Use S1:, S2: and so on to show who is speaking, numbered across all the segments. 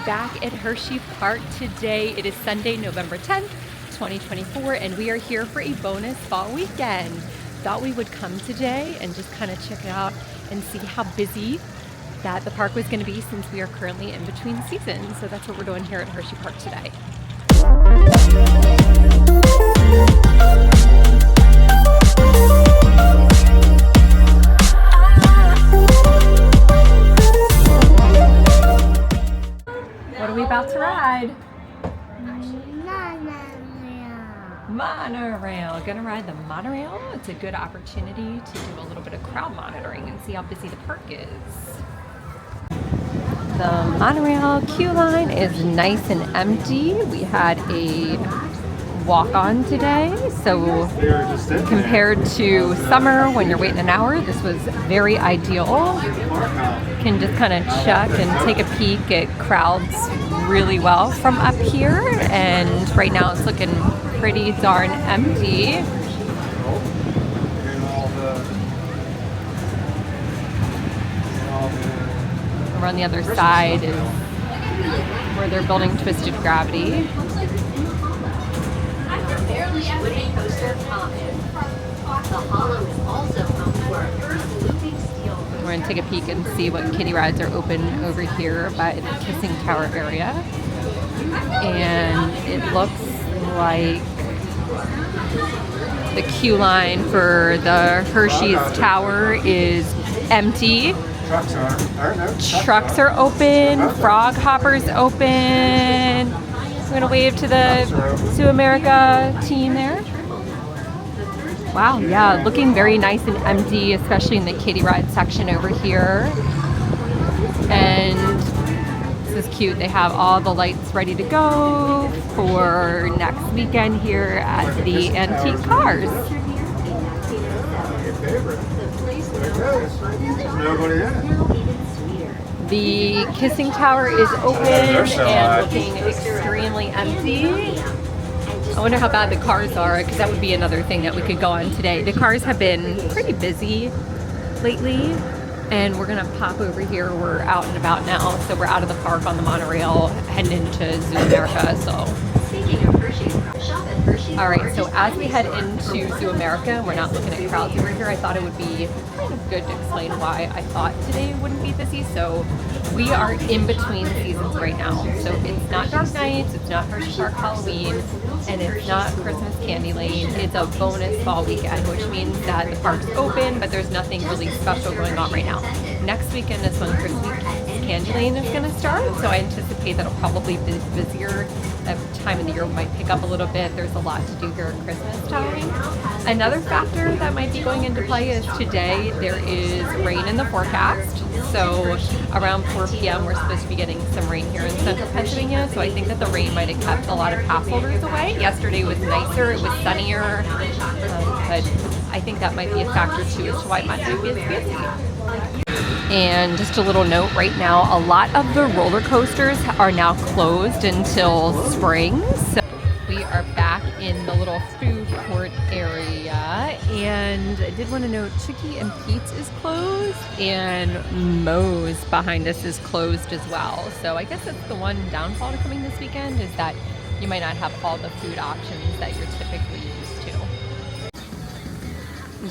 S1: back at Hersheypark today. It is Sunday, November 10th, 2024, and we are here for a bonus fall weekend. Thought we would come today and just kind of check it out and see how busy that the park was going to be since we are currently in between seasons. So that's what we're doing here at Hersheypark today. What are we about to ride? Monorail. Gonna ride the monorail. It's a good opportunity to do a little bit of crowd monitoring and see how busy the park is. The monorail queue line is nice and empty. We had a walk-on today, so compared to summer when you're waiting an hour, this was very ideal. You can just kind of check and take a peek at crowds really well from up here, and right now it's looking pretty darn empty. Over on the other side is where they're building Twisted Gravity. We're going to take a peek and see what kiddie rides are open over here by the Kissing Tower area. And it looks like the queue line for the Hershey's Tower is empty. Trucks are open. Frog Hopper's open. I'm going to wave to the Zoo America team there. Wow, yeah, looking very nice and empty, especially in the kiddie ride section over here. And this is cute. They have all the lights ready to go for next weekend here at the Antique Cars. The Kissing Tower is open and looking extremely empty. I wonder how bad the cars are, because that would be another thing that we could go on today. The cars have been pretty busy lately, and we're gonna pop over here. We're out and about now, so we're out of the park on the monorail, heading into Zoo America. All right, so as we head into Zoo America, we're not looking at crowds over here. I thought it would be kind of good to explain why I thought today wouldn't be busy. So we are in between seasons right now. So it's not Dark Nights, it's not Hersheypark Halloween, and it's not Christmas Candyland. It's a bonus fall weekend, which means that the park's open, but there's nothing really special going on right now. Next weekend is when Christmas Candyland is going to start, so I anticipate that'll probably be busier. That time of the year might pick up a little bit. There's a lot to do here at Christmas time. Another factor that might be going into play is today there is rain in the forecast. So around 4 p.m. we're supposed to be getting some rain here in central Pennsylvania. So I think that the rain might have kept a lot of pass holders away. Yesterday was nicer, it was sunnier, but I think that might be a factor too as to why it might be busy. And just a little note, right now, a lot of the roller coasters are now closed until spring. So we are back in the little food court area. And I did want to note, Chicky and Pete's is closed, and Moe's behind us is closed as well. So I guess that's the one downfall to coming this weekend, is that you might not have all the food options that you're typically used to.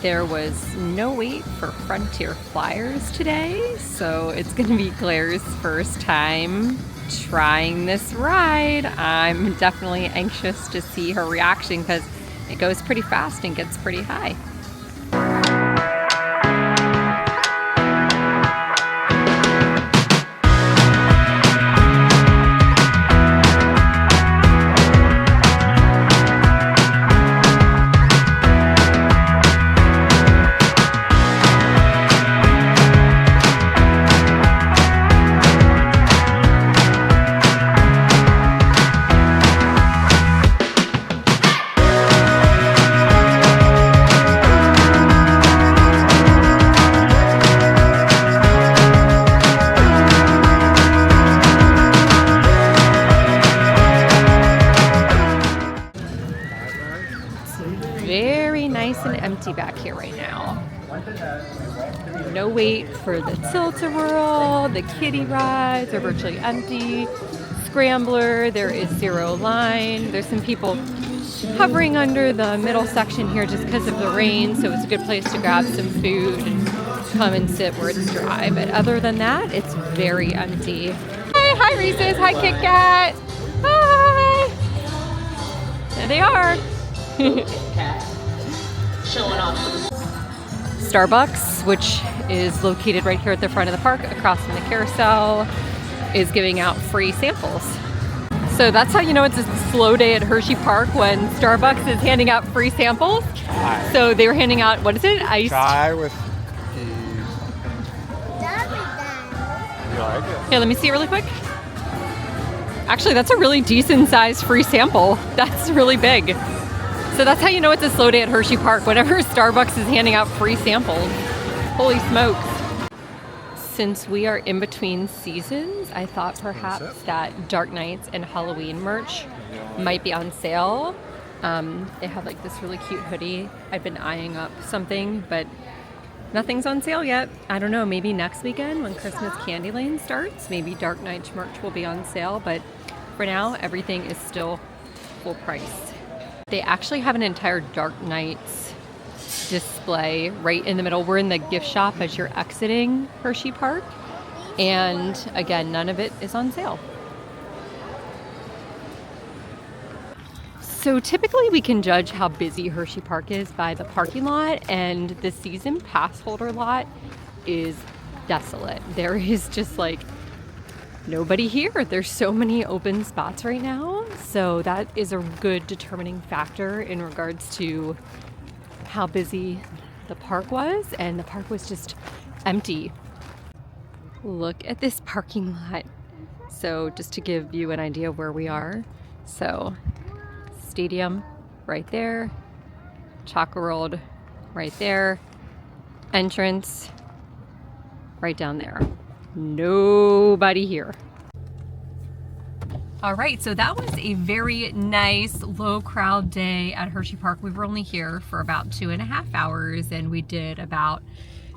S1: There was no wait for Frontier Flyers today, so it's going to be Claire's first time trying this ride. I'm definitely anxious to see her reaction because it goes pretty fast and gets pretty high. Very nice and empty back here right now. No wait for the tilt-a-whirl, the kiddie rides are virtually empty. scrambler, there is zero line. There's some people hovering under the middle section here just because of the rain, so it's a good place to grab some food and come and sit where it's dry. But other than that, it's very empty. Hi Reese's, hi Kit Kat, hi! There they are.
S2: Showing off.
S1: Starbucks, which is located right here at the front of the park across from the carousel, is giving out free samples. So that's how you know it's a slow day at Hersheypark, when Starbucks is handing out free samples.
S3: Chai.
S1: So they were handing out, what is it? Iced
S3: chai with cookies. You like it?
S1: Here, let me see really quick. Actually, that's a really decent sized free sample. That's really big. So that's how you know it's a slow day at Hersheypark, whenever Starbucks is handing out free samples. Holy smokes. Since we are in between seasons, I thought perhaps that Dark Nights and Halloween merch might be on sale. They have like this really cute hoodie. I've been eyeing up something, but nothing's on sale yet. I don't know, maybe next weekend when Christmas Candyland starts, maybe Dark Nights merch will be on sale, but for now, everything is still full price. They actually have an entire Dark Nights display right in the middle. We're in the gift shop as you're exiting Hersheypark, and again, none of it is on sale. So typically we can judge how busy Hersheypark is by the parking lot, and the season pass holder lot is desolate. There is just like nobody here. There's so many open spots right now, so that is a good determining factor in regards to how busy the park was, and the park was just empty. Look at this parking lot. So just to give you an idea of where we are, so stadium right there, Chocolate World right there, entrance right down there. Nobody here. All right, so that was a very nice low crowd day at Hersheypark. We were only here for about 2.5 hours, and we did about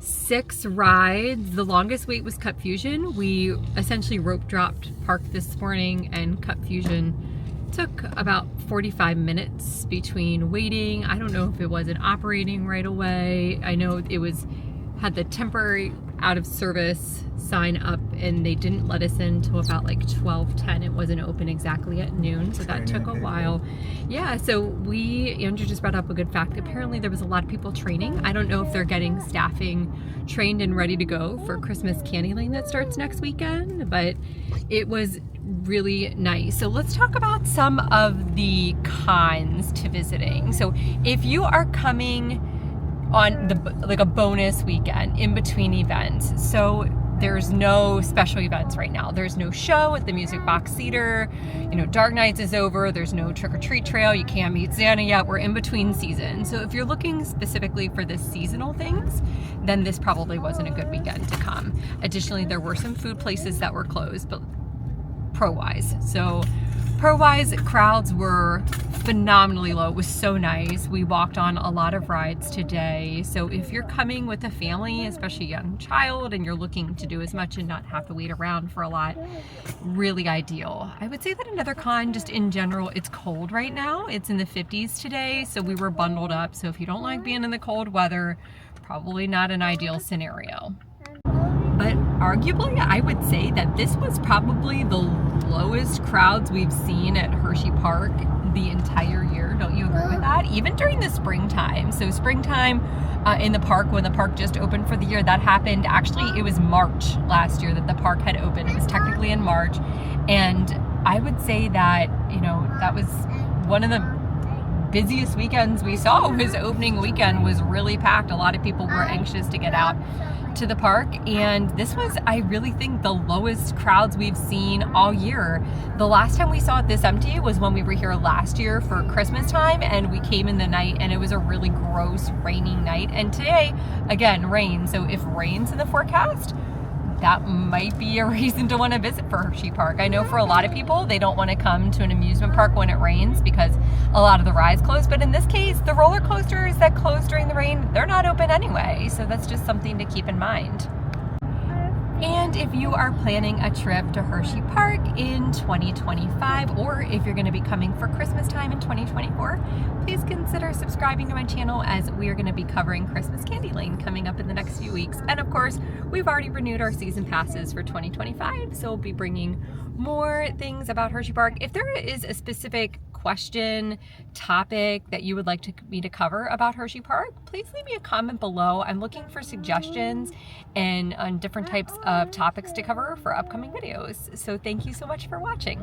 S1: 6 rides. The longest wait was Cup Fusion. We essentially rope dropped park this morning, and Cup Fusion took about 45 minutes between waiting. I don't know if it wasn't operating right away. I know it had the temporary out of service sign up, and they didn't let us in until about like 12:10. It wasn't open exactly at noon, so that took a while. Yeah, so Andrew just brought up a good fact. Apparently there was a lot of people training. I don't know if they're getting staffing trained and ready to go for Christmas Candyland that starts next weekend, but it was really nice. So let's talk about some of the cons to visiting. So if you are coming on like a bonus weekend in between events, so there's no special events right now. There's no show at the Music Box Theater. You know, Dark Nights is over. There's no trick-or-treat trail. You can't meet Santa yet. We're in between seasons. So if you're looking specifically for the seasonal things, then this probably wasn't a good weekend to come. Additionally, there were some food places that were closed, but pro-wise. So pro-wise, crowds were phenomenally low. It was so nice. We walked on a lot of rides today. So if you're coming with a family, especially a young child, and you're looking to do as much and not have to wait around for a lot, really ideal. I would say that another con, just in general, it's cold right now. It's in the 50s today, so we were bundled up. So if you don't like being in the cold weather, probably not an ideal scenario. But arguably, I would say that this was probably the lowest crowds we've seen at Hersheypark the entire year. Don't you agree with that? Even during the springtime. So springtime in the park, when the park just opened for the year, that happened. Actually, it was March last year that the park had opened. It was technically in March. And I would say that, you know, that was one of the busiest weekends we saw. His opening weekend was really packed. A lot of people were anxious to get out to the park, and this was, I really think, the lowest crowds we've seen all year. The last time we saw it this empty was when we were here last year for Christmas time, and we came in the night, and it was a really gross raining night. And today, again, rain. So if rain's in the forecast, that might be a reason to want to visit for Hersheypark. I know for a lot of people, they don't want to come to an amusement park when it rains because a lot of the rides close. But in this case, the roller coasters that close during the rain, they're not open anyway. So that's just something to keep in mind. And And if you are planning a trip to Hershey Park in 2025, or if you're going to be coming for Christmas time in 2024, please consider subscribing to my channel, as we are going to be covering Christmas Candy Lane coming up in the next few weeks. And of course, we've already renewed our season passes for 2025, so we'll be bringing more things about Hershey Park. If there is a specific question, topic that you would like me to cover about Hershey Park, please leave me a comment below. I'm looking for suggestions and on different types of topics to cover for upcoming videos. So thank you so much for watching.